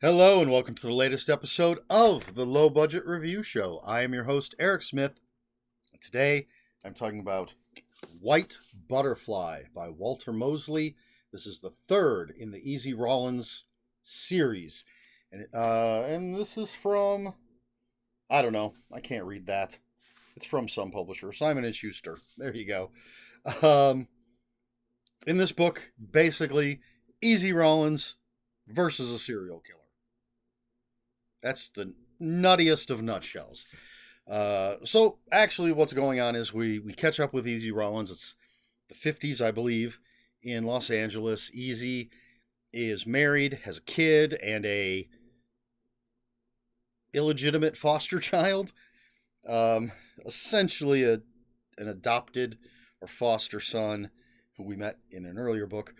Hello, and welcome to the latest episode of the Low Budget Review Show. I am your host, Eric Smith. Today, I'm talking about White Butterfly by Walter Mosley. This is the third in the Easy Rawlins series. And this is from, I don't know, I can't read that. It's from some publisher, Simon & Schuster. There you go. In this book, basically, Easy Rawlins versus a serial killer. That's the nuttiest of nutshells. So actually what's going on is we catch up with Easy Rawlins. It's the 50s, I believe, in Los Angeles. Easy is married, has a kid, and a illegitimate foster child. Essentially an adopted or foster son who we met in an earlier book.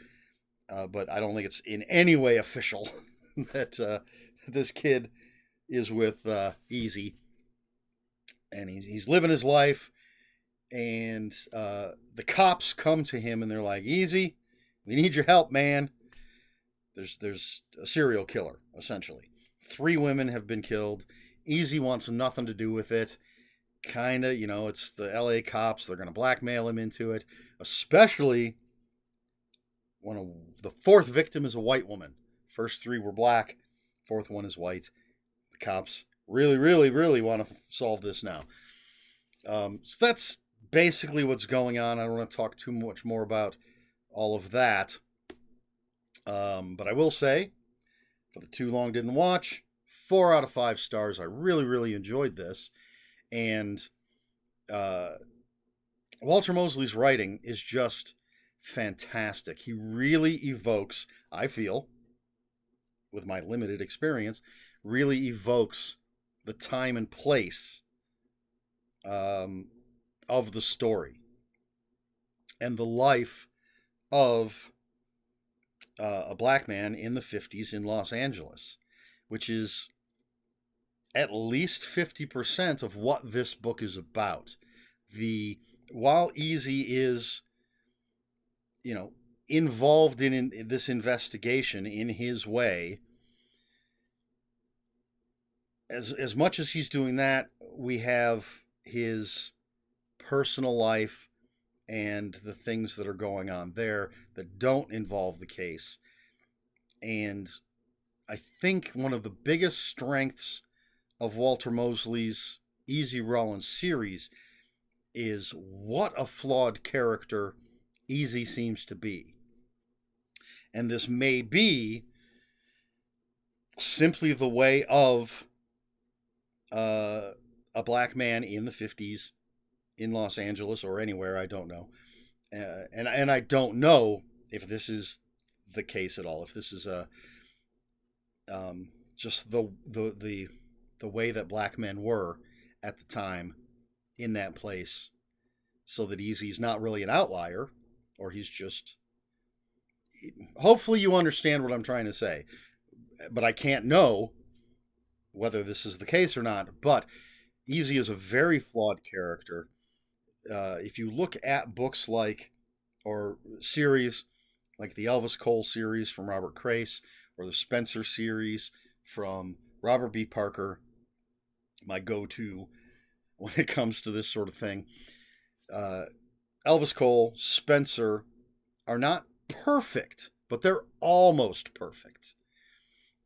But I don't think it's in any way official that this kid is with Easy, and he's living his life, and the cops come to him and they're like, Easy, we need your help, man. There's a serial killer, essentially. 3 women have been killed. Easy wants nothing to do with it. Kind of, it's the LA cops. They're going to blackmail him into it, especially when the 4th victim is a white woman. First 3 were black. 4th one is white. Cops really want to solve this now. So that's basically what's going on. I don't want to talk too much more about all of that. But I will say, for the too long didn't watch, 4 out of 5 stars. I really enjoyed this. And Walter Mosley's writing is just fantastic. He really evokes, I feel, with my limited experience, really evokes the time and place of the story and the life of a black man in the 50s in Los Angeles, which is at least 50% of what this book is about. While Easy is, involved in this investigation in his way, as much as he's doing that, we have his personal life and the things that are going on there that don't involve the case. And I think one of the biggest strengths of Walter Mosley's Easy Rawlins series is what a flawed character Easy seems to be. And this may be simply the way of a black man in the 50s in Los Angeles or anywhere, I don't know. And I don't know if this is the case at all, if this is just the way that black men were at the time in that place, so that Easy's not really an outlier, or he's just... Hopefully you understand what I'm trying to say, but I can't know whether this is the case or not. But Easy is a very flawed character. If you look at books like, or series like the Elvis Cole series from Robert Crace, or the Spencer series from Robert B. Parker, my go-to when it comes to this sort of thing, Elvis Cole, Spencer are not perfect, but they're almost perfect.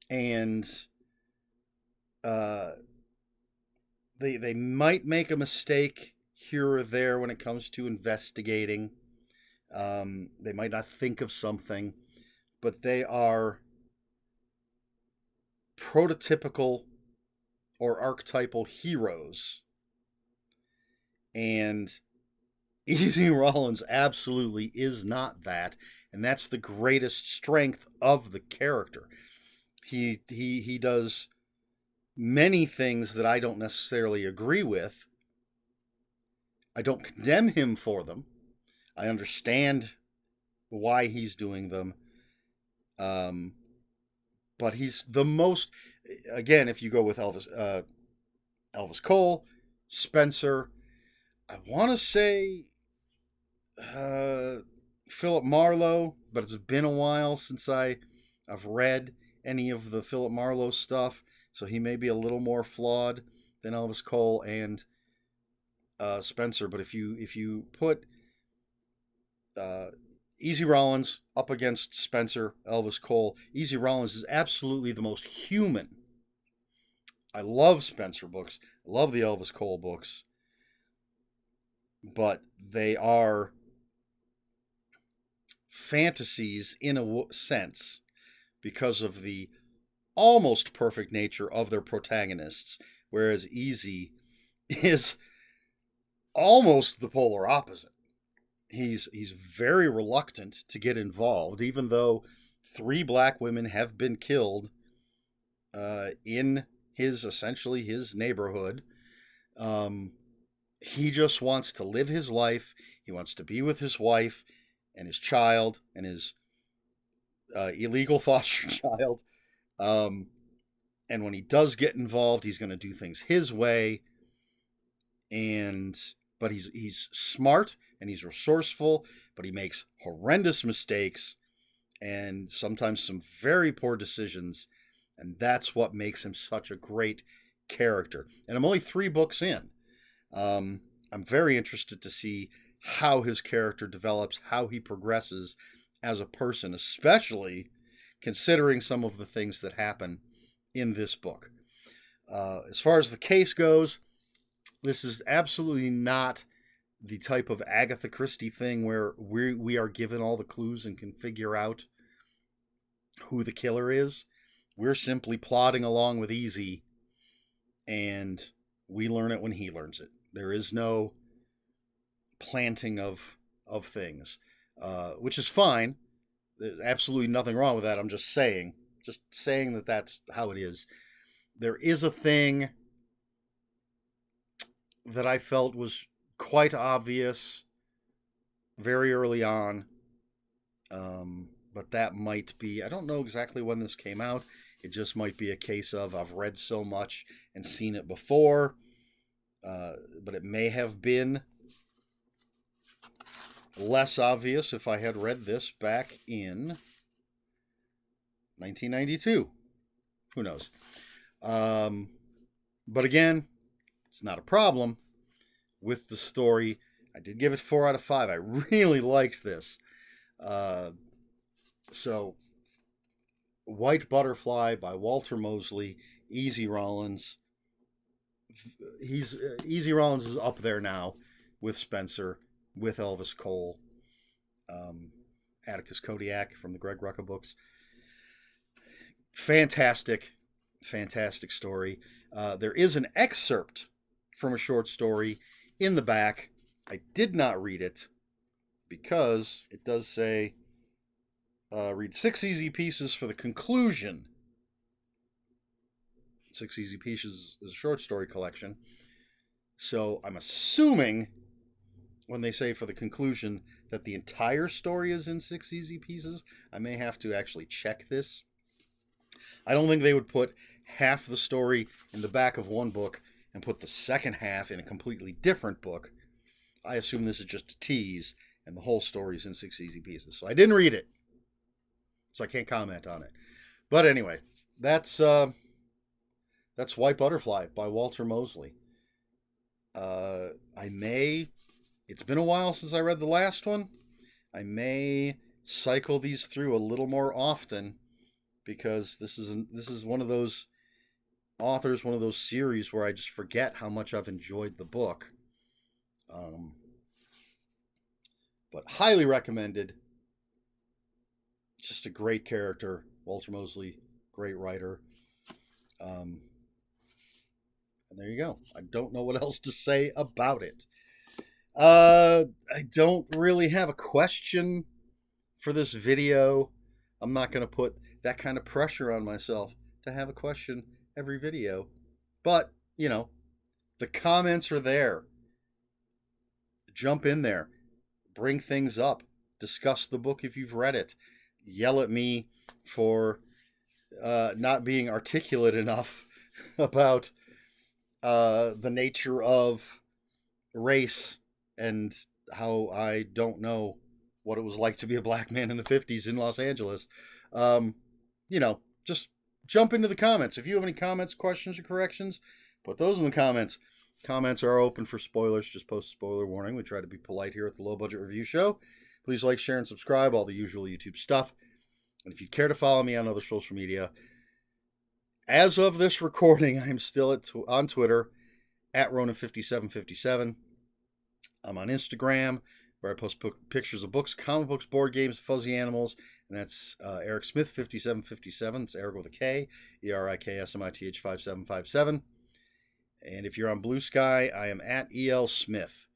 And they might make a mistake here or there when it comes to investigating. They might not think of something, but they are prototypical or archetypal heroes. And Easy Rawlins absolutely is not that, and that's the greatest strength of the character. He does many things that I don't necessarily agree with. I don't condemn him for them. I understand why he's doing them. But he's the most, again, if you go with Elvis Cole, Spencer, I want to say Philip Marlowe, but it's been a while since I've read any of the Philip Marlowe stuff, so he may be a little more flawed than Elvis Cole and Spencer. But if you put Easy Rawlins up against Spencer, Elvis Cole, Easy Rawlins is absolutely the most human. I love Spencer books. I love the Elvis Cole books. But they are fantasies in a sense because of the almost perfect nature of their protagonists, whereas Easy is almost the polar opposite. He's very reluctant to get involved, even though 3 black women have been killed in essentially his neighborhood. He just wants to live his life. He wants to be with his wife and his child and his illegal foster child. And when he does get involved, he's going to do things his way. But he's smart and he's resourceful, but he makes horrendous mistakes and sometimes some very poor decisions. And that's what makes him such a great character. And I'm only 3 books in. I'm very interested to see how his character develops, how he progresses as a person, especially considering some of the things that happen in this book. As far as the case goes, this is absolutely not the type of Agatha Christie thing where we are given all the clues and can figure out who the killer is. We're simply plodding along with Easy, and we learn it when he learns it. There is no planting of things, which is fine. There's absolutely nothing wrong with that. I'm just saying that that's how it is. There is a thing that I felt was quite obvious very early on, but that might be, I don't know exactly when this came out. It just might be a case of I've read so much and seen it before, but it may have been less obvious if I had read this back in 1992. Who knows? But again, it's not a problem with the story. I did give it 4 out of 5. I really liked this. So, White Butterfly by Walter Mosley, Easy Rawlins. Easy Rawlins is up there now with Spencer, with Elvis Cole, Atticus Kodiak from the Greg Rucka books. Fantastic story. There is an excerpt from a short story in the back. I did not read it because it does say read 6 easy pieces for the conclusion. 6 Easy Pieces is a short story collection. So I'm assuming when they say for the conclusion that the entire story is in 6 easy pieces. I may have to actually check this. I don't think they would put half the story in the back of one book and put the second half in a completely different book. I assume this is just a tease and the whole story is in 6 easy pieces. So I didn't read it, so I can't comment on it. But anyway, that's White Butterfly by Walter Mosley. It's been a while since I read the last one. I may cycle these through a little more often because this is one of those authors, one of those series where I just forget how much I've enjoyed the book. But highly recommended. Just a great character. Walter Mosley, great writer. And there you go. I don't know what else to say about it. I don't really have a question for this video. I'm not going to put that kind of pressure on myself to have a question every video. But, the comments are there. Jump in there. Bring things up. Discuss the book if you've read it. Yell at me for not being articulate enough about the nature of race and how I don't know what it was like to be a black man in the 50s in Los Angeles. Just jump into the comments. If you have any comments, questions, or corrections, put those in the comments. Comments are open for spoilers. Just post spoiler warning. We try to be polite here at the Low Budget Review Show. Please like, share, and subscribe. All the usual YouTube stuff. And if you care to follow me on other social media, as of this recording, I'm still on Twitter at Ronan5757. I'm on Instagram, where I post pictures of books, comic books, board games, fuzzy animals, and that's Eric Smith 5757. It's Eric with a K, ERIKSMITH 5757. And if you're on Blue Sky, I am at EL Smith.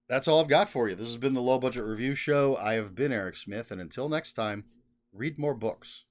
That's all I've got for you. This has been the Low Budget Review Show. I have been Eric Smith, and until next time, read more books.